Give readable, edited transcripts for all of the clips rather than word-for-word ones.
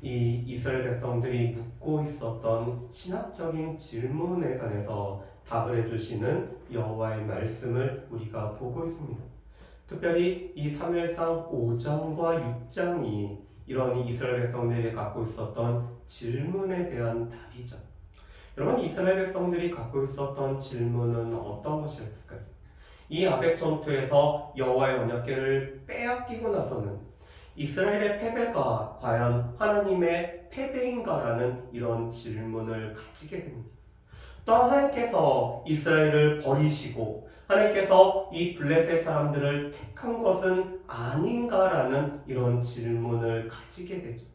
이 이스라엘 백성들이 묻고 있었던 신학적인 질문에 관해서 답을 해주시는 여호와의 말씀을 우리가 보고 있습니다. 특별히 이 사무엘상 5장과 6장이 이런 이스라엘 백성들이 갖고 있었던 질문에 대한 답이죠. 여러분, 이스라엘 백성들이 갖고 있었던 질문은 어떤 것이었을까요? 이 아벡 전투에서 여호와의 언약궤를 빼앗기고 나서는 이스라엘의 패배가 과연 하나님의 패배인가라는 이런 질문을 가지게 됩니다. 또 하나님께서 이스라엘을 버리시고 하나님께서 이 블레셋 사람들을 택한 것은 아닌가라는 이런 질문을 가지게 되죠.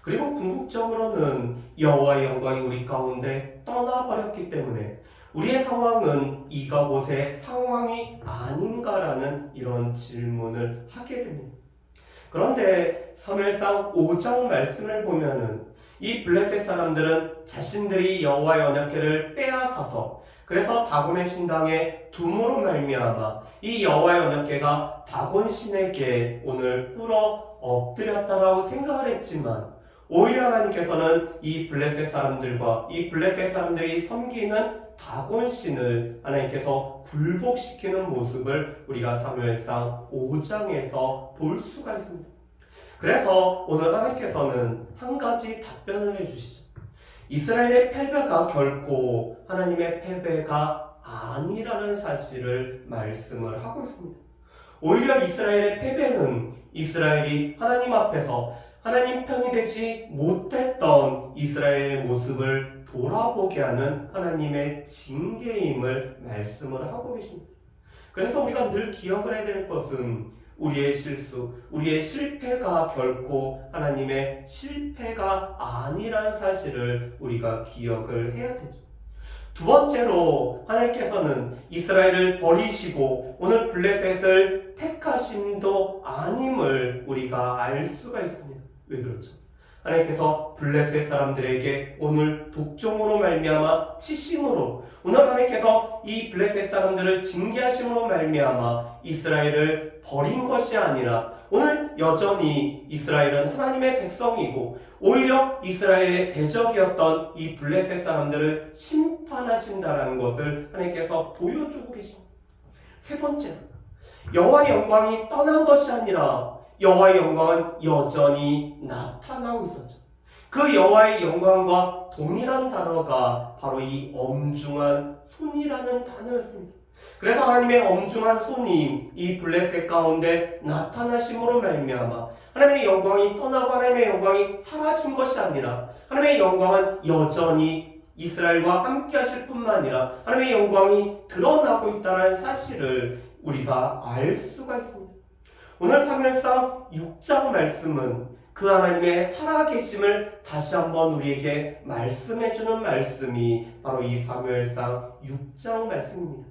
그리고 궁극적으로는 여호와의 영광이 우리 가운데 떠나버렸기 때문에 우리의 상황은 이가봇의 상황이 아닌가라는 이런 질문을 하게 됩니다. 그런데 사무엘상 5장 말씀을 보면은 이 블레셋 사람들은 자신들이 여호와의 언약궤를 빼앗아서 그래서 다곤의 신당에 둠으로 말미암아 이 여호와의 언약궤가 다곤 신에게 오늘 꿇어 엎드렸다라고 생각을 했지만 오히려 하나님께서는 이 블레셋 사람들이 섬기는 다곤 신을 하나님께서 굴복시키는 모습을 우리가 사무엘상 5장에서 볼 수가 있습니다. 그래서 오늘 하나님께서는 한 가지 답변을 해주시죠. 이스라엘의 패배가 결코 하나님의 패배가 아니라는 사실을 말씀을 하고 있습니다. 오히려 이스라엘의 패배는 이스라엘이 하나님 앞에서 하나님 편이 되지 못했던 이스라엘의 모습을 돌아보게 하는 하나님의 징계임을 말씀을 하고 계십니다. 그래서 우리가 늘 기억을 해야 될 것은 우리의 실수, 우리의 실패가 결코 하나님의 실패가 아니라는 사실을 우리가 기억을 해야 되죠. 두 번째로 하나님께서는 이스라엘을 버리시고 오늘 블레셋을 택하심도 아님을 우리가 알 수가 있습니다. 왜 그렇죠? 하나님께서 블레셋 사람들에게 오늘 독종으로 말미암아 치심으로 오늘 하나님께서 이 블레셋 사람들을 징계하심으로 말미암아 이스라엘을 버린 것이 아니라 오늘 여전히 이스라엘은 하나님의 백성이고 오히려 이스라엘의 대적이었던 이 블레셋 사람들을 심판하신다라는 것을 하나님께서 보여주고 계십니다. 세 번째로 여호와의 영광이 떠난 것이 아니라 여호와의 영광은 여전히 나타나고 있었죠. 그 여호와의 영광과 동일한 단어가 바로 이 엄중한 손이라는 단어였습니다. 그래서 하나님의 엄중한 손이 이 블레셋 가운데 나타나심으로 말미암아 하나님의 영광이 떠나고 하나님의 영광이 사라진 것이 아니라 하나님의 영광은 여전히 이스라엘과 함께 하실 뿐만 아니라 하나님의 영광이 드러나고 있다는 사실을 우리가 알 수가 있습니다. 오늘 사무엘상 6장 말씀은 그 하나님의 살아계심을 다시 한번 우리에게 말씀해주는 말씀이 바로 이 사무엘상 6장 말씀입니다.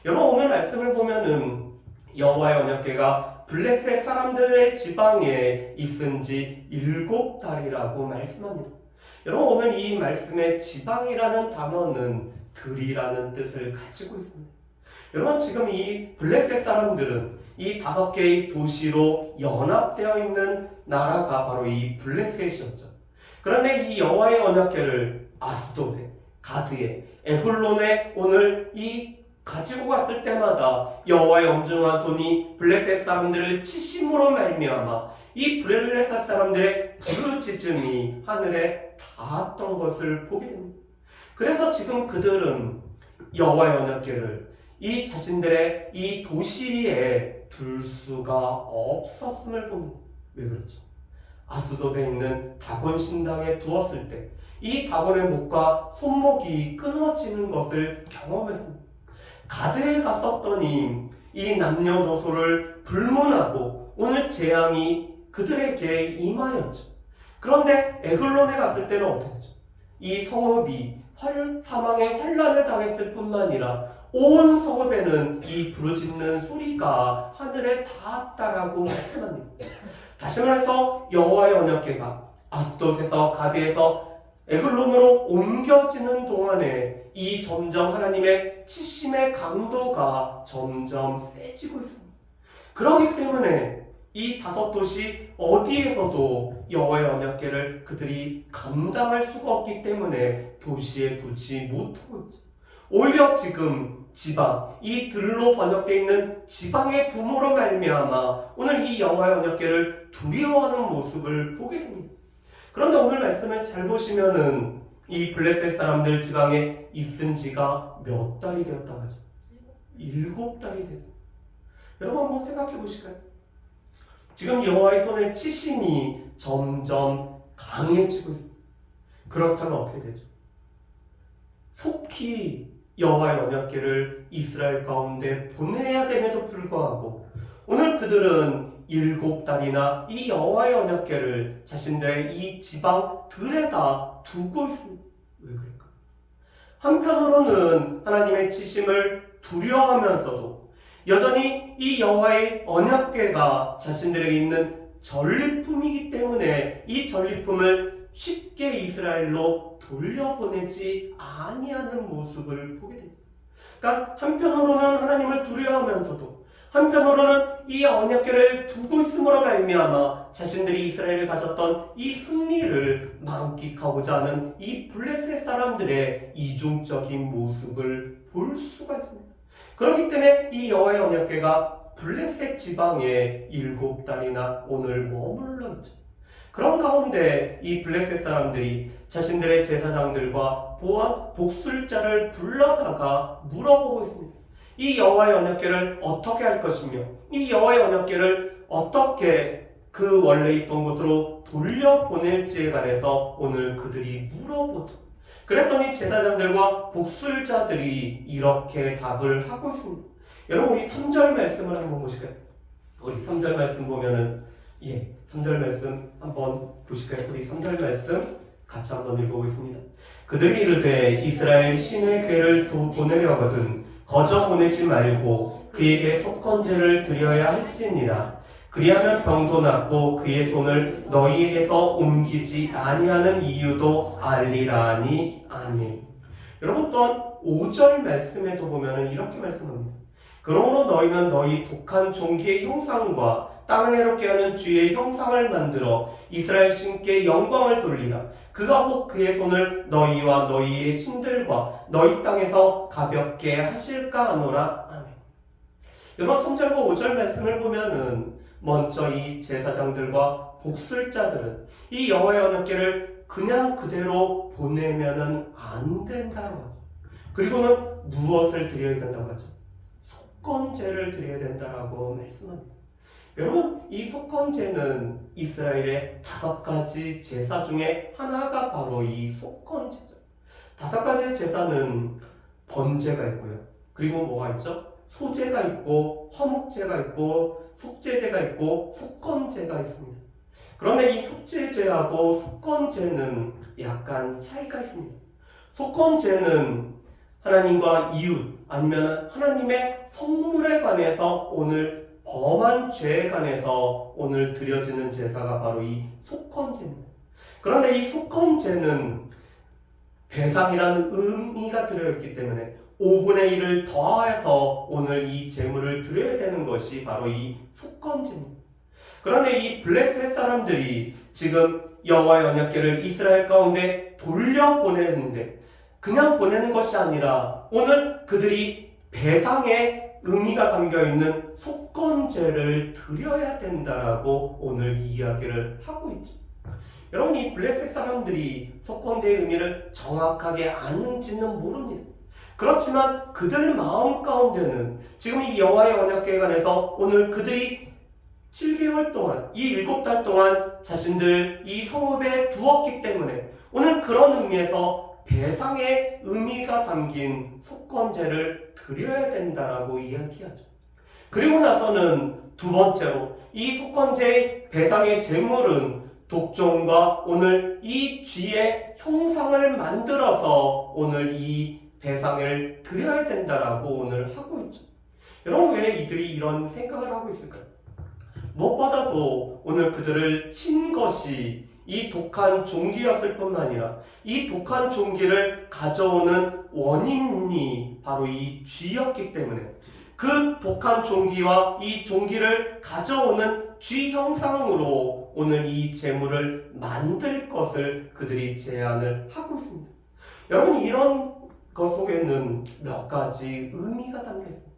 여러분, 오늘 말씀을 보면은 여호와의 언약궤가 블레셋 사람들의 지방에 있은 지 7달이라고 말씀합니다. 여러분, 오늘 이 말씀의 지방이라는 단어는 들이라는 뜻을 가지고 있습니다. 여러분, 지금 이 블레셋 사람들은 이 5개의 도시로 연합되어 있는 나라가 바로 이 블레셋이었죠. 그런데 이 여호와의 언약궤를 아스돗에, 가드에, 에글론에 오늘 이 가지고 갔을 때마다 여호와의 엄중한 손이 블레셋 사람들을 치심으로 말미암아 이 블레셋 사람들의 부르짖음이 하늘에 닿았던 것을 보게 됩니다. 그래서 지금 그들은 여호와의 언약궤를 이 자신들의 이 도시에 둘 수가 없었음을 봅니다. 왜 그렇죠? 아스돗에 있는 다곤 신당에 두었을 때 이 다곤의 목과 손목이 끊어지는 것을 경험했습니다. 가드에 갔었더니 이 남녀노소를 불문하고 오늘 재앙이 그들에게 임하였죠. 그런데 에글론에 갔을 때는 어떻게 됐죠? 이 성읍이 사망의 환난을 당했을 뿐만 아니라 온 성읍에는 이 부르짖는 소리가 하늘에 닿았다라고 말씀합니다. 다시 말해서 여호와의 언약궤가 아스돗에서 가드에서 에글론으로 옮겨지는 동안에 이 점점 하나님의 치심의 강도가 점점 세지고 있습니다. 그렇기 때문에 이 5도시 어디에서도 여호와의 언약궤를 그들이 감당할 수가 없기 때문에 도시에 두지 못하고 있죠. 오히려 지금 지방, 이 들로 번역되어 있는 지방의 부모로 말미암아 오늘 이 여호와의 언약궤를 두려워하는 모습을 보게 됩니다. 그런데 오늘 말씀을 잘 보시면은 이 블레셋 사람들 지방에 있은 지가 몇 달이 되었다고 하죠? 7달이 됐어요. 여러분 한번 생각해 보실까요? 지금 여호와의 손에 치심이 점점 강해지고 있습니다. 그렇다면 어떻게 되죠? 속히 여호와의 언약궤를 이스라엘 가운데 보내야 됨에도 불구하고 오늘 그들은 7달이나 이 여호와의 언약궤를 자신들의 이 지방들에다 두고 있습니다. 왜 그럴까? 한편으로는 하나님의 치심을 두려워하면서도 여전히 이 여호와의 언약궤가 자신들에게 있는 전리품이기 때문에 이 전리품을 쉽게 이스라엘로 돌려보내지 아니하는 모습을 보게 됩니다. 그러니까 한편으로는 하나님을 두려워하면서도 한편으로는 이 언약궤를 두고 있음으로 말미암아 자신들이 이스라엘을 가졌던 이 승리를 만끽하고자 하는 이 블레셋 사람들의 이중적인 모습을 볼 수가 있습니다. 그렇기 때문에 이 여호와의 언약궤가 블레셋 지방에 7달이나 오늘 머물러 있죠. 그런 가운데 이 블레셋 사람들이 자신들의 제사장들과 복술자를 불러다가 물어보고 있습니다. 이 여호와의 언약궤를 어떻게 할 것이며 이 여호와의 언약궤를 어떻게 그 원래 있던 곳으로 돌려보낼지에 관해서 오늘 그들이 물어보죠. 그랬더니 제사장들과 복술자들이 이렇게 답을 하고 있습니다. 여러분 우리 3절 말씀을 한번 보실까요? 우리 3절 말씀 보면은 3절 말씀 한번 보실까요? 우리 3절 말씀 같이 한번 읽어보겠습니다. 그들이 이르되 이스라엘 신의 궤를 보내려거든 거저 보내지 말고 그에게 속건제를 드려야 할지니라. 그리하면 병도 낫고 그의 손을 너희에게서 옮기지 아니하는 이유도 알리라니. 아멘. 여러분 또한 5절 말씀에도 보면 이렇게 말씀합니다. 그러므로 너희는 너희 독한 종기의 형상과 땅을 해롭게 하는 쥐의 형상을 만들어 이스라엘 신께 영광을 돌리라. 그가 혹 그의 손을 너희와 너희의 신들과 너희 땅에서 가볍게 하실까 하노라. 아멘. 여러분 3절과 5절 말씀을 보면은 먼저 이 제사장들과 복술자들은 이 여호와의 언약궤를 그냥 그대로 보내면은 안 된다고 하죠. 그리고는 무엇을 드려야 된다고 하죠? 속건제를 드려야 된다라고 말씀합니다. 여러분 이 속건제는 이스라엘의 5가지 제사 중에 하나가 바로 이 속건제죠. 5가지 제사는 번제가 있고요. 그리고 뭐가 있죠? 소제가 있고 화목제가 있고 속죄제가 있고 속건제가 있습니다. 그런데 이 속죄제하고 속건제는 약간 차이가 있습니다. 속건제는 하나님과 이웃 아니면 하나님의 성물에 관해서 오늘 범한 죄에 관해서 오늘 드려지는 제사가 바로 이 속건제입니다. 그런데 이 속건제는 배상이라는 의미가 들어있기 때문에 5분의 1을 더해서 오늘 이 제물을 드려야 되는 것이 바로 이 속건제입니다. 그런데 이 블레셋 사람들이 지금 여호와의 언약궤를 이스라엘 가운데 돌려보내는데 그냥 보내는 것이 아니라 오늘 그들이 배상의 의미가 담겨있는 속건제를 드려야 된다라고 오늘 이야기를 하고 있죠. 여러분 이 블레셋 사람들이 속건제의 의미를 정확하게 아는지는 모릅니다. 그렇지만 그들 마음 가운데는 지금 이 여호와의 언약궤에 관해서 오늘 그들이 7개월 동안 이 7달 동안 자신들 이 성읍에 두었기 때문에 오늘 그런 의미에서 배상의 의미가 담긴 속건제를 드려야 된다라고 이야기하죠. 그리고 나서는 두 번째로 이 속건제의 배상의 제물은 독종과 오늘 이 쥐의 형상을 만들어서 오늘 이 배상을 드려야 된다라고 오늘 하고 있죠. 여러분 왜 이들이 이런 생각을 하고 있을까요? 무엇보다도 오늘 그들을 친 것이 이 독한 종기였을 뿐만 아니라 이 독한 종기를 가져오는 원인이 바로 이 쥐였기 때문에 그 독한 종기와 이 종기를 가져오는 쥐 형상으로 오늘 이 제물을 만들 것을 그들이 제안을 하고 있습니다. 여러분, 이런 것 속에는 몇 가지 의미가 담겨 있습니다.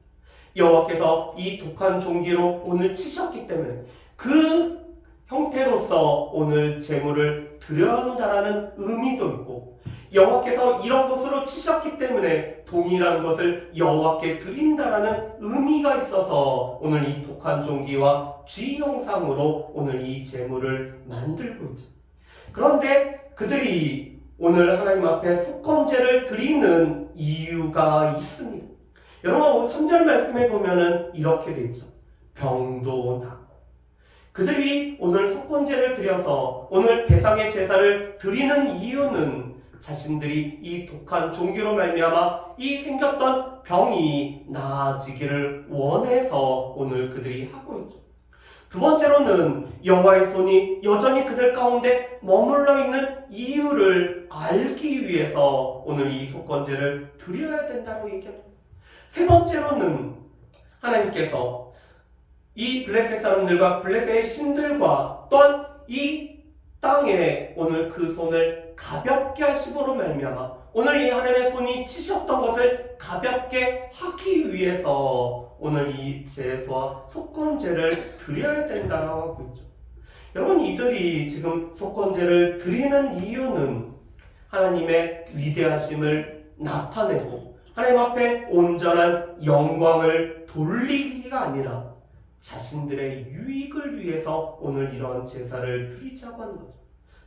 여호와께서 이 독한 종기로 오늘 치셨기 때문에 그 형태로서 오늘 제물을 드려야 한다라는 의미도 있고, 여호와께서 이런 것으로 치셨기 때문에 동일한 것을 여호와께 드린다라는 의미가 있어서 오늘 이 독한 종기와 쥐 형상으로 오늘 이 제물을 만들고 있죠. 그런데 그들이 오늘 하나님 앞에 속건제를 드리는 이유가 있습니다. 여러분, 3절 말씀에 보면은 이렇게 되어 있죠. 병도 낫고. 그들이 오늘 속건제를 드려서 오늘 배상의 제사를 드리는 이유는 자신들이 이 독한 종기로 말미암아 이 생겼던 병이 나아지기를 원해서 오늘 그들이 하고 있죠. 두 번째로는 여호와의 손이 여전히 그들 가운데 머물러 있는 이유를 알기 위해서 오늘 이 속건제를 드려야 된다고 얘기합니다. 세 번째로는 하나님께서 이 블레셋 사람들과 블레셋의 신들과 또한 이 땅에 오늘 그 손을 가볍게 하심으로 말미암아 오늘 이 하나님의 손이 치셨던 것을 가볍게 하기 위해서 오늘 이 제사와 속건제를 드려야 된다고 하고 있죠. 여러분, 이들이 지금 속건제를 드리는 이유는 하나님의 위대하심을 나타내고 하나님 앞에 온전한 영광을 돌리기가 아니라 자신들의 유익을 위해서 오늘 이런 제사를 드리자고 하는 거죠.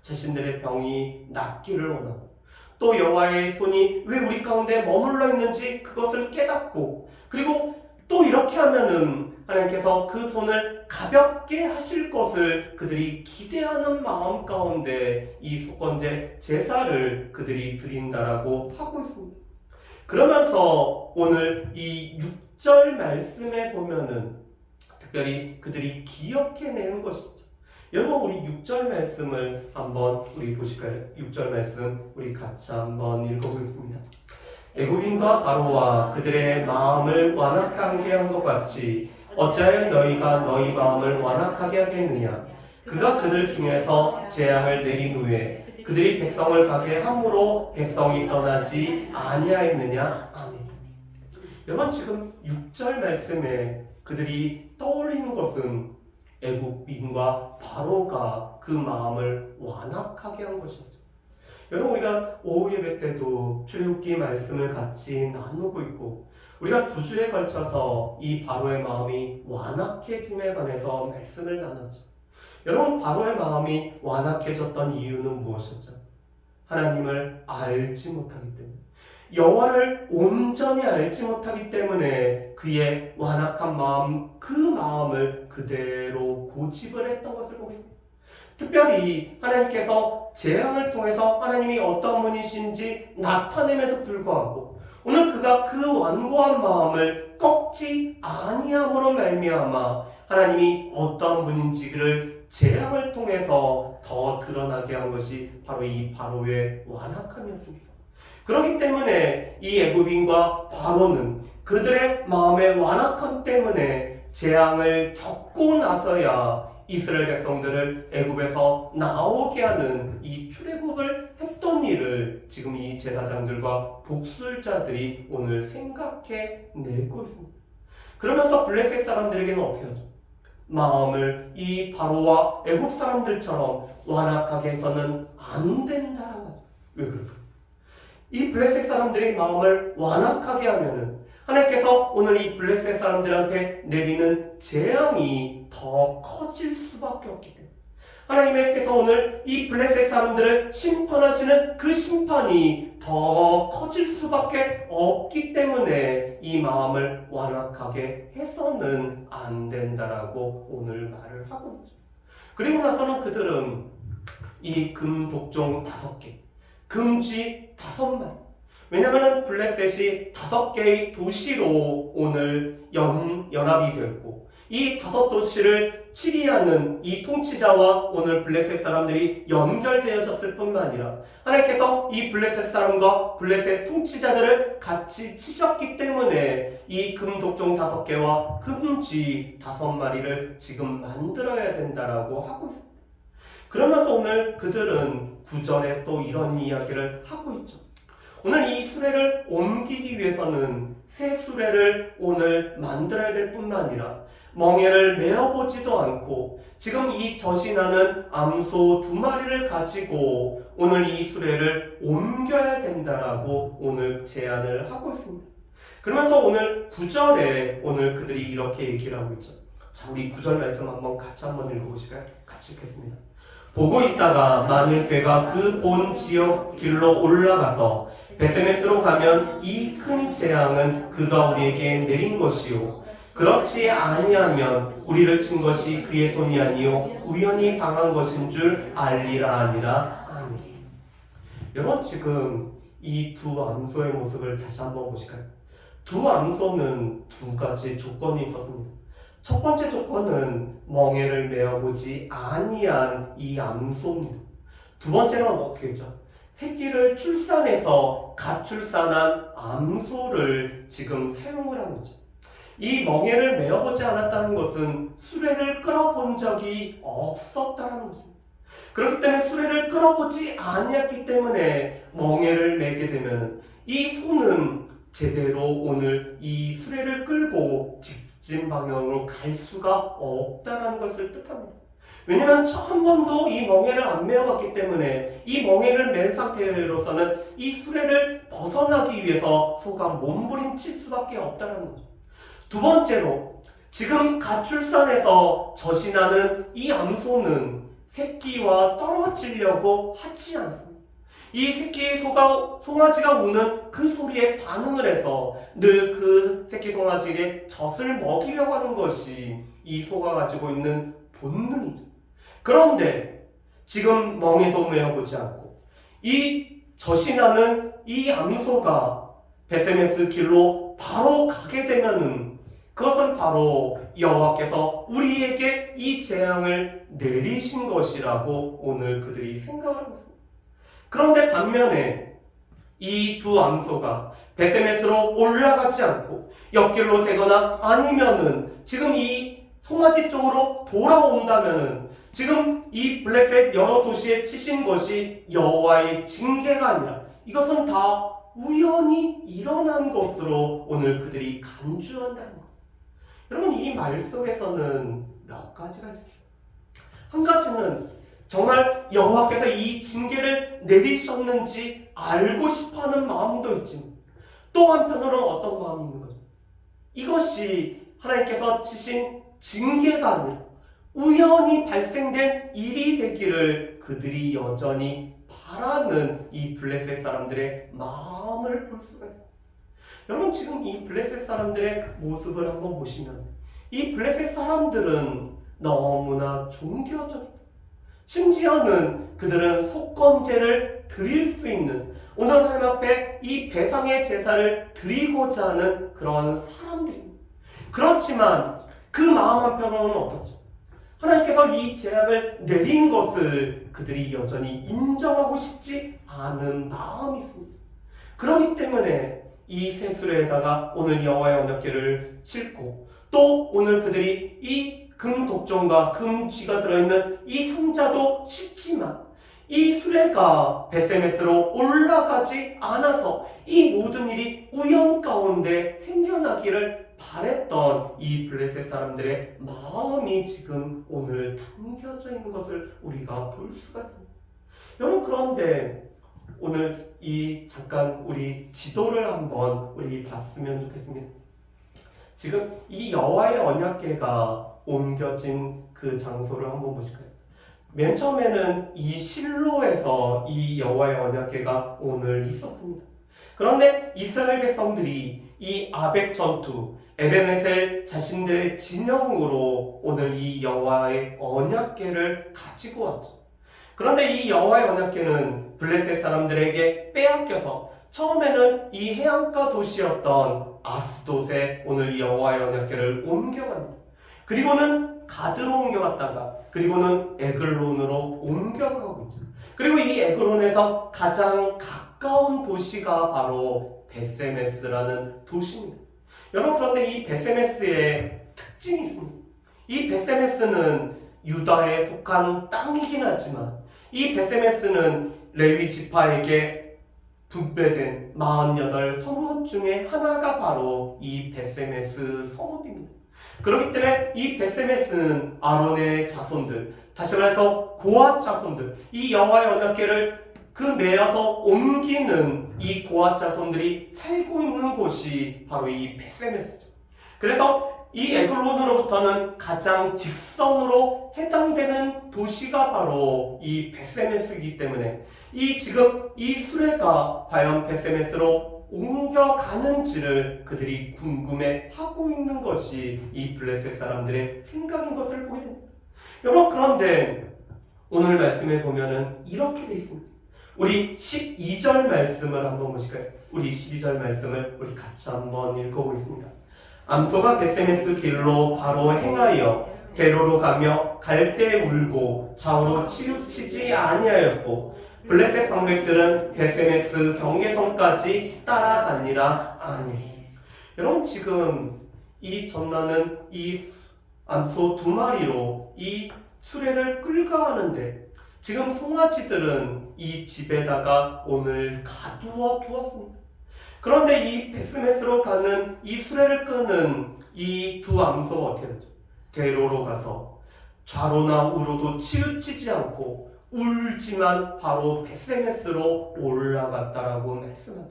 자신들의 병이 낫기를 원하고 또 여호와의 손이 왜 우리 가운데 머물러 있는지 그것을 깨닫고, 그리고 또 이렇게 하면은 하나님께서 그 손을 가볍게 하실 것을 그들이 기대하는 마음 가운데 이 속건제 제사를 그들이 드린다라고 하고 있습니다. 그러면서 오늘 이 6절 말씀에 보면은 특별히 그들이 기억해내는 것이죠. 여러분, 우리 6절 말씀을 한번 우리 보실까요? 6절 말씀 우리 같이 한번 읽어보겠습니다. 애굽인과 바로와 그들의 마음을 완악하게 한 것 같이 어찌하여 너희가 너희 마음을 완악하게 하겠느냐. 그가 그들 중에서 재앙을 내린 후에 그들이 백성을 가게 함으로 백성이 떠나지 아니하였느냐. 아멘. 여러분, 지금 6절 말씀에 그들이 떠올리는 것은 애굽인과 바로가 그 마음을 완악하게 한 것이죠. 여러분, 우리가 오후 예배 때도 출애굽기 말씀을 같이 나누고 있고 우리가 2주에 걸쳐서 이 바로의 마음이 완악해짐에 관해서 말씀을 나눴죠. 여러분, 바로의 마음이 완악해졌던 이유는 무엇이었죠? 하나님을 알지 못하기 때문에, 여호와를 온전히 알지 못하기 때문에 그의 완악한 마음, 그 마음을 그대로 고집을 했던 것을 보입니다. 특별히 하나님께서 재앙을 통해서 하나님이 어떤 분이신지 나타냄에도 불구하고 오늘 그가 그 완고한 마음을 꺾지 아니함으로 말미암아 하나님이 어떤 분인지를 재앙을 통해서 더 드러나게 한 것이 바로 이 바로의 완악함이었습니다. 그렇기 때문에 이 애굽인과 바로는 그들의 마음의 완악함 때문에 재앙을 겪고 나서야 이스라엘 백성들을 애굽에서 나오게 하는 이 출애굽을 했던 일을 지금 이 제사장들과 복술자들이 오늘 생각해 내고 있습니다. 그러면서 블레셋 사람들에게는 어떻게 하죠? 마음을 이 바로와 애굽 사람들처럼 완악하게 해서는 안 된다라고 하죠. 왜 그럴까요? 이 블레셋 사람들의 마음을 완악하게 하면은 하나님께서 오늘 이 블레셋 사람들한테 내리는 재앙이 더 커질 수밖에 없기 때문에 하나님께서 오늘 이 블레셋 사람들을 심판하시는 그 심판이 더 커질 수밖에 없기 때문에 이 마음을 완악하게 해서는 안 된다라고 오늘 말을 하고 있죠. 그리고 나서는 그들은 이 금독종 5개, 금쥐 5마리, 왜냐하면 블레셋이 5개의 도시로 오늘 연합이 되었고 이 5도시를 시리아는 이 통치자와 오늘 블레셋 사람들이 연결되어졌을 뿐만 아니라 하나님께서 이 블레셋 사람과 블레셋 통치자들을 같이 치셨기 때문에 이 금독종 5개와 금쥐 5마리를 지금 만들어야 된다라고 하고 있습니다. 그러면서 오늘 그들은 9절에 또 이런 이야기를 하고 있죠. 오늘 이 수레를 옮기기 위해서는 새 수레를 오늘 만들어야 될 뿐만 아니라 멍에를 메어보지도 않고 지금 이 젖이나는 암소 2마리를 가지고 오늘 이 수레를 옮겨야 된다라고 오늘 제안을 하고 있습니다. 그러면서 오늘 9절에 오늘 그들이 이렇게 얘기를 하고 있죠. 자, 우리 9절 말씀 같이 한번 읽어보실까요? 같이 읽겠습니다. 보고 있다가 만일 그가 그 본 지역 길로 올라가서 베세메스로 가면 이 큰 재앙은 그가 우리에게 내린 것이요 그렇지 아니하면 우리를 친 것이 그의 손이 아니요 우연히 당한 것인 줄 알리라 하니라. 아멘. 여러분, 지금 이 두 암소의 모습을 다시 한번 보실까요? 두 암소는 2가지 조건이 있었습니다. 첫 번째 조건은 멍에를 메어보지 아니한 이 암소입니다. 두 번째는 어떻게 했죠? 새끼를 출산해서 가출산한 암소를 지금 사용을 한 거죠. 이 멍에를 메어보지 않았다는 것은 수레를 끌어본 적이 없었다는 것입니다. 그렇기 때문에 수레를 끌어보지 아니했기 때문에 멍에를 메게 되면 이 소는 제대로 오늘 이 수레를 끌고 직진 방향으로 갈 수가 없다는 것을 뜻합니다. 왜냐하면 한 번도 이 멍에를 안 메어봤기 때문에 이 멍에를 맨 상태로서는 이 수레를 벗어나기 위해서 소가 몸부림칠 수밖에 없다는 거죠. 두 번째로 지금 가출산에서 젖이 나는 이 암소는 새끼와 떨어지려고 하지 않습니다. 이 새끼 송아지가 우는 그 소리에 반응을 해서 늘 그 새끼 송아지에게 젖을 먹이려고 하는 것이 이 소가 가지고 있는 본능이죠. 그런데 지금 멍에도 메어보지 않고 이 젖이 나는 이 암소가 베세메스 길로 바로 가게 되면은 그것은 바로 여호와께서 우리에게 이 재앙을 내리신 것이라고 오늘 그들이 생각하고 있습니다. 그런데 반면에 이 두 암소가 베세메스로 올라가지 않고 옆길로 새거나 아니면은 지금 이 송아지 쪽으로 돌아온다면은 지금 이 블레셋 여러 도시에 치신 것이 여호와의 징계가 아니라 이것은 다 우연히 일어난 것으로 오늘 그들이 간주한다는 것. 여러분, 이 말 속에서는 몇 가지가 있습니다. 한 가지는 정말 여호와께서 이 징계를 내리셨는지 알고 싶어하는 마음도 있지만 또 한편으로는 어떤 마음이 있는 거죠? 이것이 하나님께서 치신 징계가 아니라 우연히 발생된 일이 되기를 그들이 여전히 바라는 이 블레셋 사람들의 마음을 볼 수가 있습니다. 여러분, 지금 이 블레셋 사람들의 모습을 한번 보시면 이 블레셋 사람들은 너무나 종교적이다. 심지어는 그들은 속건제를 드릴 수 있는 오늘 하나님 앞에 이 배상의 제사를 드리고자 하는 그런 사람들입니다. 그렇지만 그 마음 한편으로는 어떻죠? 하나님께서 이 재앙을 내린 것을 그들이 여전히 인정하고 싶지 않은 마음이 있습니다. 그렇기 때문에 이 새 수레에다가 오늘 여호와의 언약궤를 싣고 또 오늘 그들이 이 금독종과 금쥐가 들어있는 이 상자도 싣지만 이 수레가 베세메스로 올라가지 않아서 이 모든 일이 우연 가운데 생겨나기를 바랬던 이 블레셋 사람들의 마음이 지금 오늘 담겨져 있는 것을 우리가 볼 수가 있습니다. 여러분, 그런데 오늘 잠깐 우리 지도를 한번 우리 봤으면 좋겠습니다. 지금 이 여호와의 언약궤가 옮겨진 그 장소를 한번 보실까요? 맨 처음에는 이 실로에서 이 여호와의 언약궤가 오늘 있었습니다. 그런데 이스라엘 백성들이 이 아벡 전투, 에벤에셀 자신들의 진영으로 오늘 이 여호와의 언약궤를 가지고 왔죠. 그런데 이 여호와의 언약궤는 블레셋 사람들에게 빼앗겨서 처음에는 이 해안가 도시였던 아스돗에 오늘 이 여호와의 언약궤를 옮겨갑니다. 그리고는 가드로 옮겨갔다가 그리고는 에글론으로 옮겨가고 있죠. 그리고 이 에글론에서 가장 가까운 도시가 바로 베세메스라는 도시입니다. 여러분, 그런데 이 베세메스의 특징이 있습니다. 이 베세메스는 유다에 속한 땅이긴 하지만 이 베세메스는 레위 지파에게 분배된 48 성읍 중에 하나가 바로 이 베세메스 성읍입니다. 그렇기 때문에 이 베세메스는 아론의 자손들, 다시 말해서 고앗 자손들, 이 여호와의 언약궤를 그 내어서 옮기는 이 고앗 자손들이 살고 있는 곳이 바로 이 베세메스죠. 그래서 이 에글론으로부터는 가장 직선으로 해당되는 도시가 바로 이 베세메스이기 때문에 지금 이 수레가 과연 베세메스로 옮겨가는지를 그들이 궁금해하고 있는 것이 이 블레셋 사람들의 생각인 것을 보게 됩니다. 여러분, 그런데 오늘 말씀에 보면은 이렇게 되어 있습니다. 우리 12절 말씀을 한번 보실까요? 우리 12절 말씀을 우리 같이 한번 읽어보겠습니다. 암소가 베세메스 길로 바로 행하여 대로로 가며 갈 때 울고 좌우로 치우치지 아니하였고 블레셋 방백들은 베세메스 경계선까지 따라가니라. 아멘. 여러분, 지금 이 전나는 이 암소 2마리로 이 수레를 끌고 가는데 지금 송아지들은 이 집에다가 오늘 가두어 두었습니다. 그런데 이 베세메스로 가는 이 수레를 끄는 이 두 암소가 어떻게 되죠? 대로로 가서 좌로나 우로도 치우치지 않고 울지만 바로 베세메스로 올라갔다라고 말씀하죠.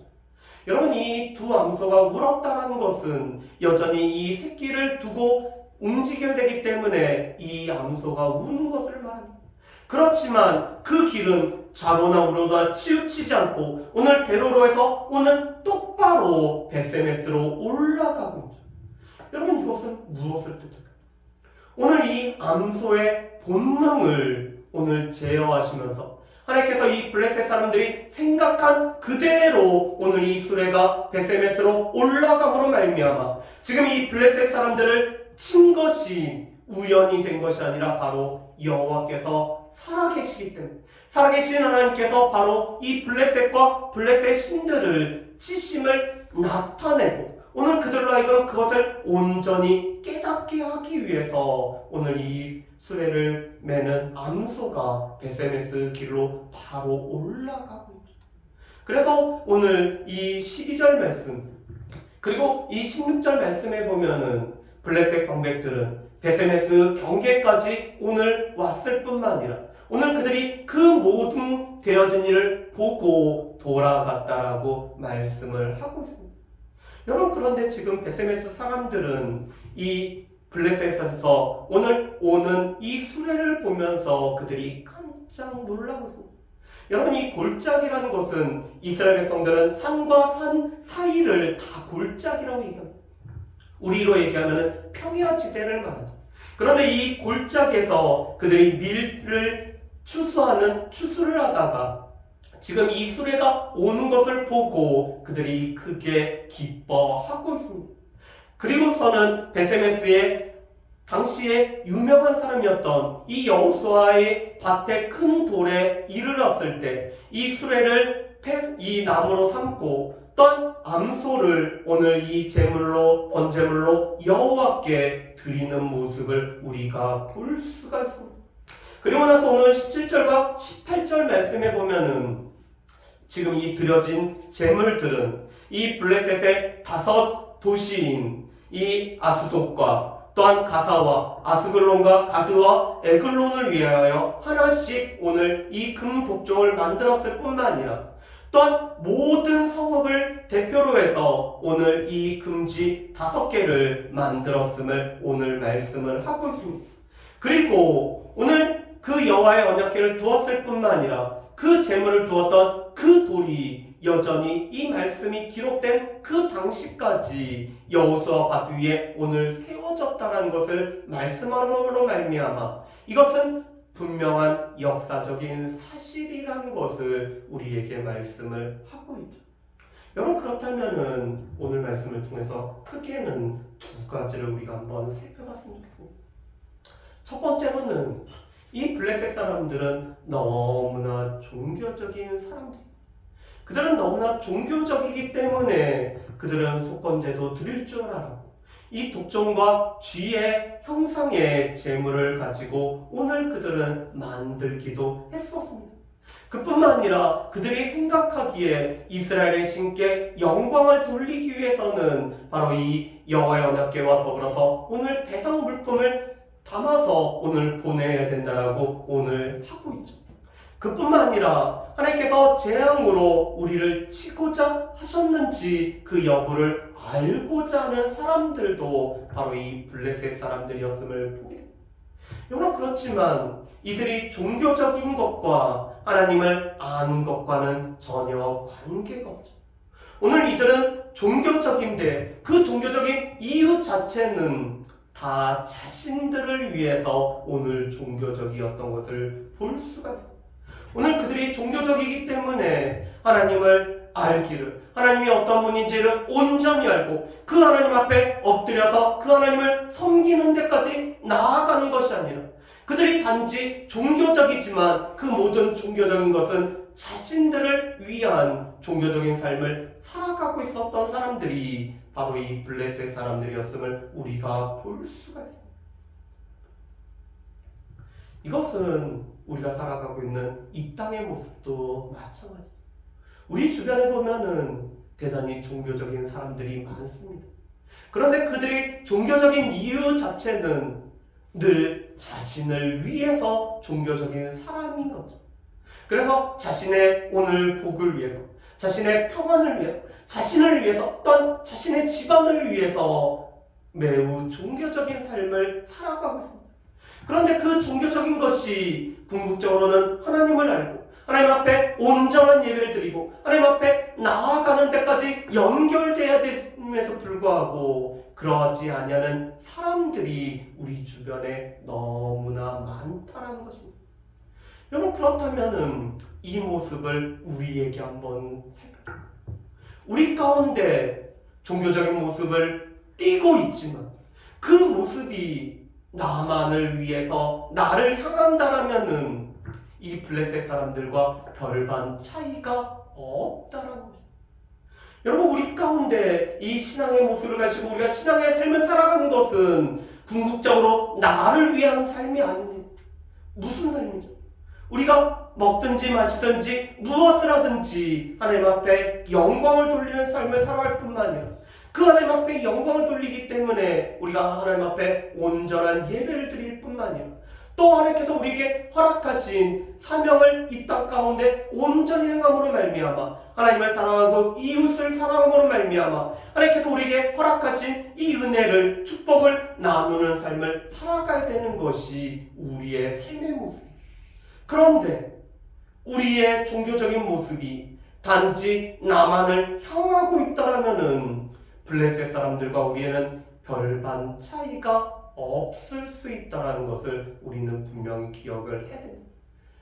여러분, 이 두 암소가 울었다는 것은 여전히 이 새끼를 두고 움직여야 되기 때문에 이 암소가 우는 것을 말합니다. 그렇지만 그 길은 좌로나 우로나 치우치지 않고 오늘 대로로에서 오늘 똑바로 베세메스로 올라가고 있죠. 여러분, 이것은 무엇을 뜻할까요? 오늘 이 암소의 본능을 오늘 제어하시면서 하나님께서 이 블레셋 사람들이 생각한 그대로 오늘 이 수레가 베세메스로 올라감으로 말미암아 지금 이 블레셋 사람들을 친 것이 우연이 된 것이 아니라 바로 여호와께서 살아계시기 때문에 살아계신 하나님께서 바로 이 블레셋과 블레셋 신들을 치심을 나타내고 오늘 그들로 하여금 그것을 온전히 깨닫게 하기 위해서 오늘 이 수레를 매는 암소가 베세메스 길로 바로 올라가고 있죠. 그래서 오늘 이 12절 말씀 그리고 이 16절 말씀에 보면은 블레셋 방백들은 베세메스 경계까지 오늘 왔을 뿐만 아니라 오늘 그들이 그 모든 되어진 일을 보고 돌아갔다라고 말씀을 하고 있습니다. 여러분, 그런데 지금 베세메스 사람들은 이 블레셋에서 오늘 오는 이 수레를 보면서 그들이 깜짝 놀라고 있습니다. 여러분, 이 골짜기라는 것은 이스라엘 백성들은 산과 산 사이를 다 골짜기라고 얘기합니다. 우리로 얘기하면 평야지대를 말하죠. 그런데 이 골짜기에서 그들이 밀을 추수를 하다가 지금 이 수레가 오는 것을 보고 그들이 크게 기뻐하고 있습니다. 그리고서는 베세메스의 당시에 유명한 사람이었던 이 여호수아의 밭에 큰 돌에 이르렀을 때 이 수레를 이 나무로 삼고 떤 암소를 오늘 이 제물로 번제물로 여호와께 드리는 모습을 우리가 볼 수가 있습니다. 그리고 나서 오늘 17절과 18절 말씀에 보면은 지금 이 드려진 제물들은 이 블레셋의 5 도시인 이 아스돗과 또한 가사와 아스글론과 가드와 에글론을 위하여 하나씩 오늘 이 금 독종을 만들었을 뿐만 아니라 또한 모든 성읍을 대표로 해서 오늘 이 금지 5개를 만들었음을 오늘 말씀을 하고 있습니다. 그리고 오늘 그 여호와의 언약궤를 두었을 뿐만 아니라 그 제물을 두었던 그 돌이 여전히 이 말씀이 기록된 그 당시까지 여호수아 밭 위에 오늘 세워졌다는 것을 말씀함으로 말미암아 이것은 분명한 역사적인 사실이라는 것을 우리에게 말씀을 하고 있죠. 여러분, 그렇다면은 오늘 말씀을 통해서 크게는 2가지를 우리가 한번 살펴봤으면 좋겠습니다. 첫 번째로는 이 블레셋 사람들은 너무나 종교적인 사람들. 그들은 너무나 종교적이기 때문에 그들은 속건제도 드릴 줄 알았고 이 독종과 쥐의 형상의 제물을 가지고 오늘 그들은 만들기도 했었습니다. 그뿐만 아니라 그들이 생각하기에 이스라엘의 신께 영광을 돌리기 위해서는 바로 이 여호와의 언약궤와 더불어서 오늘 배상 물품을 담아서 오늘 보내야 된다라고 오늘 하고 있죠. 그뿐만 아니라 하나님께서 재앙으로 우리를 치고자 하셨는지 그 여부를 알고자 하는 사람들도 바로 이 블레셋 사람들이었음을 보게 됩니다. 여러분, 그렇지만 이들이 종교적인 것과 하나님을 아는 것과는 전혀 관계가 없죠. 오늘 이들은 종교적인데 그 종교적인 이유 자체는 다 자신들을 위해서 오늘 종교적이었던 것을 볼 수가 있습니다. 오늘 그들이 종교적이기 때문에 하나님을 알기를, 하나님이 어떤 분인지를 온전히 알고 그 하나님 앞에 엎드려서 그 하나님을 섬기는 데까지 나아가는 것이 아니라 그들이 단지 종교적이지만 그 모든 종교적인 것은 자신들을 위한 종교적인 삶을 살아가고 있었던 사람들이 바로 이 블레셋 사람들이었음을 우리가 볼 수가 있습니다. 이것은 우리가 살아가고 있는 이 땅의 모습도 마찬가지입니다. 우리 주변에 보면은 대단히 종교적인 사람들이 많습니다. 그런데 그들이 종교적인 이유 자체는 늘 자신을 위해서 종교적인 사람인 거죠. 그래서 자신의 오늘 복을 위해서, 자신의 평안을 위해서, 자신을 위해서, 또한 자신의 집안을 위해서 매우 종교적인 삶을 살아가고 있습니다. 그런데 그 종교적인 것이 궁극적으로는 하나님을 알고 하나님 앞에 온전한 예배를 드리고 하나님 앞에 나아가는 데까지 연결돼야 됨에도 불구하고 그러하지 아니하는 사람들이 우리 주변에 너무나 많다는 것입니다. 여러분, 그렇다면 이 모습을 우리에게 한번 살펴볼까요? 우리 가운데 종교적인 모습을 띠고 있지만 그 모습이 나만을 위해서 나를 향한다라면은 이 블레셋 사람들과 별반 차이가 없다라는 것입니다. 여러분, 우리 가운데 이 신앙의 모습을 가지고 우리가 신앙의 삶을 살아가는 것은 궁극적으로 나를 위한 삶이 아닙니다. 무슨 삶이죠? 우리가 먹든지 마시든지 무엇을 하든지 하나님 앞에 영광을 돌리는 삶을 살아갈 뿐만 아니라 그 하나님 앞에 영광을 돌리기 때문에 우리가 하나님 앞에 온전한 예배를 드릴 뿐만 아니라 또 하나님께서 우리에게 허락하신 사명을 이 땅 가운데 온전히 행함으로 말미암아 하나님을 사랑하고 이웃을 사랑함으로 말미암아 하나님께서 우리에게 허락하신 이 은혜를, 축복을 나누는 삶을 살아가야 되는 것이 우리의 삶의 모습입니다. 그런데 우리의 종교적인 모습이 단지 나만을 향하고 있다라면은 블레셋 사람들과 우리에는 별반 차이가 없을 수 있다는 것을 우리는 분명히 기억을 해야 됩니다.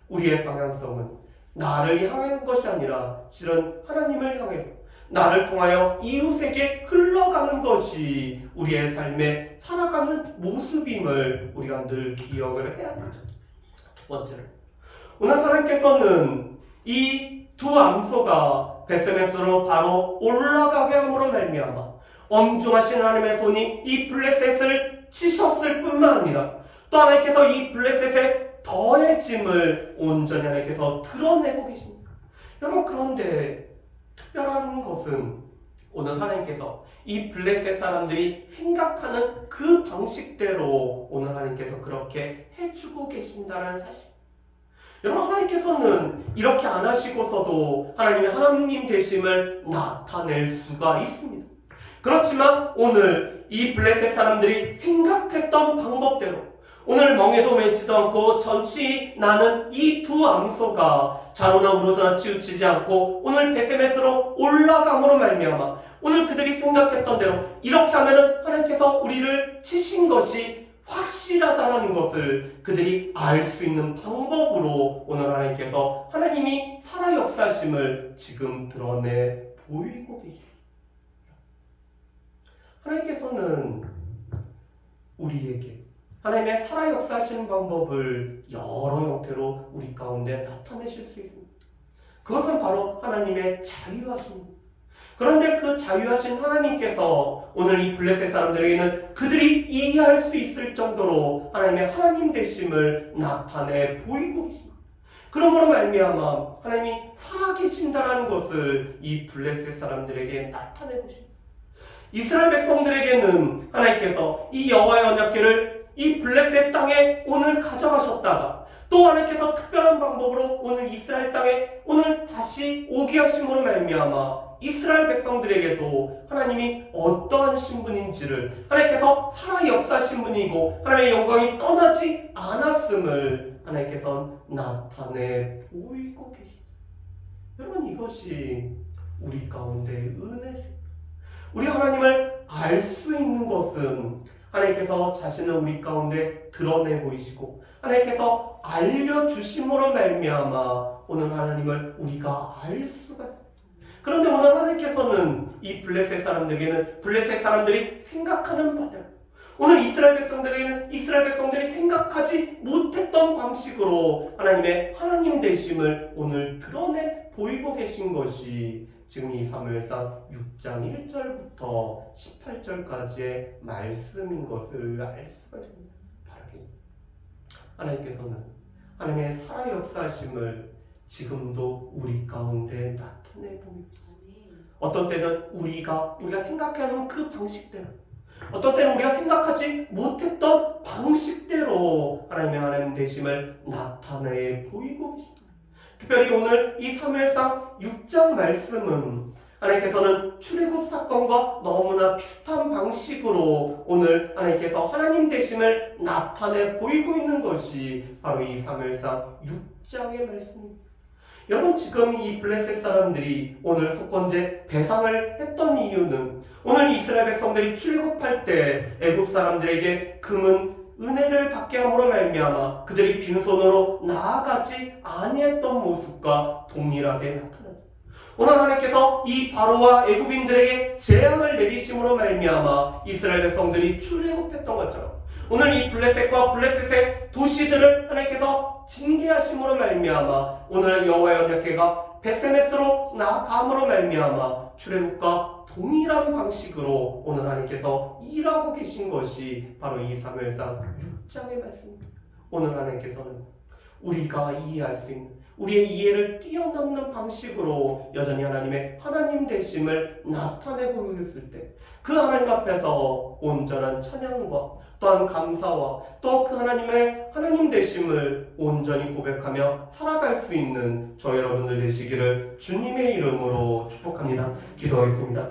우리의 방향성은 나를 향한 것이 아니라 실은 하나님을 향해서 나를 통하여 이웃에게 흘러가는 것이 우리의 삶에 살아가는 모습임을 우리가 늘 기억을 해야 되죠. 두 번째로, 오늘 하나님께서는 이 두 암소가 벳세메스로 바로 올라가게 함으로 말미암아 엄중하신 하나님의 손이 이 블레셋을 치셨을 뿐만 아니라 또 하나님께서 이 블레셋의 더해짐을 온전히 하나님께서 드러내고 계십니다. 여러분, 그런데 특별한 것은 오늘 하나님께서 이 블레셋 사람들이 생각하는 그 방식대로 오늘 하나님께서 그렇게 해주고 계신다는 사실. 여러분, 하나님께서는 이렇게 안 하시고서도 하나님의 하나님 되심을 나타낼 수가 있습니다. 그렇지만 오늘 이 블레셋 사람들이 생각했던 방법대로 오늘 멍에도 매지도 않고 전치 나는 이 두 암소가 좌로나 우로나 치우치지 않고 오늘 벳세메스로 올라감으로 말미암아 오늘 그들이 생각했던 대로 이렇게 하면은 하나님께서 우리를 치신 것이 확실하다는 것을 그들이 알 수 있는 방법으로 오늘 하나님께서 하나님이 살아 역사심을 지금 드러내 보이고 계십니다. 하나님께서는 우리에게 하나님의 살아 역사하시는 방법을 여러 형태로 우리 가운데 나타내실 수 있습니다. 그것은 바로 하나님의 자유하심입니다. 그런데 그 자유하신 하나님께서 오늘 이 블레셋 사람들에게는 그들이 이해할 수 있을 정도로 하나님의 하나님 되심을 나타내 보이고 계십니다. 그러므로 말미암아 하나님이 살아계신다는 것을 이 블레셋 사람들에게 나타내고 싶습니다. 이스라엘 백성들에게는 하나님께서 이 여호와의 언약궤를 이 블레셋 땅에 오늘 가져가셨다가 또 하나님께서 특별한 방법으로 오늘 이스라엘 땅에 오늘 다시 오게 하심으로 말미암아 이스라엘 백성들에게도 하나님이 어떠한 신분인지를 하나님께서 살아 역사하신 분이고 하나님의 영광이 떠나지 않았음을 하나님께서 나타내 보이고 계시죠. 여러분, 이것이 우리 가운데 은혜세요. 우리 하나님을 알 수 있는 것은 하나님께서 자신을 우리 가운데 드러내 보이시고 하나님께서 알려주심으로 말미암아 오늘 하나님을 우리가 알 수가 있습니다. 그런데 오늘 하나님께서는 이 블레셋 사람들에게는 블레셋 사람들이 생각하는 바대로 오늘 이스라엘 백성들에게는 이스라엘 백성들이 생각하지 못했던 방식으로 하나님의 하나님 되심을 오늘 드러내 보이고 계신 것이 지금 이 사무엘상 6장 1절부터 18절까지의 말씀인 것을 알 수가 있습니다. 바라기 하나님께서는 하나님의 살아 역사하심을 지금도 우리 가운데 나타내 봅니다. 어떤 때는 우리가 생각하는 그 방식대로, 어떤 때는 우리가 생각하지 못했던 방식대로 하나님의 하나님 되심을 나타내 보이고 계십니다. 특별히 오늘 이 사무엘상 6장 말씀은 하나님께서는 출애굽 사건과 너무나 비슷한 방식으로 오늘 하나님께서 하나님 되심을 나타내 보이고 있는 것이 바로 이 사무엘상 6장의 말씀입니다. 여러분, 지금 이 블레셋 사람들이 오늘 속건제 배상을 했던 이유는 오늘 이스라엘 백성들이 출애굽할 때 애굽 사람들에게 금은 은혜를 받게 함으로 말미암아 그들이 빈손으로 나아가지 아니했던 모습과 동일하게 나타납니다. 오늘 하나님께서 이 바로와 애굽인들에게 재앙을 내리심으로 말미암아 이스라엘 백성들이 출애굽했던 것처럼 오늘 이 블레셋과 블레셋의 도시들을 하나님께서 징계하심으로 말미암아 오늘 여호와의 언약궤가 베세메스로 나아감으로 말미암아 출애굽과 동일한 방식으로 오늘 하나님께서 일하고 계신 것이 바로 이 사무엘상 6장의 말씀입니다. 오늘 하나님께서는 우리가 이해할 수 있는 우리의 이해를 뛰어넘는 방식으로 여전히 하나님의 하나님 되심을 나타내고 있을 때 그 하나님 앞에서 온전한 찬양과 또한 감사와 또 그 하나님의 하나님 되심을 온전히 고백하며 살아갈 수 있는 저 여러분들 되시기를 주님의 이름으로 축복합니다. 기도하겠습니다.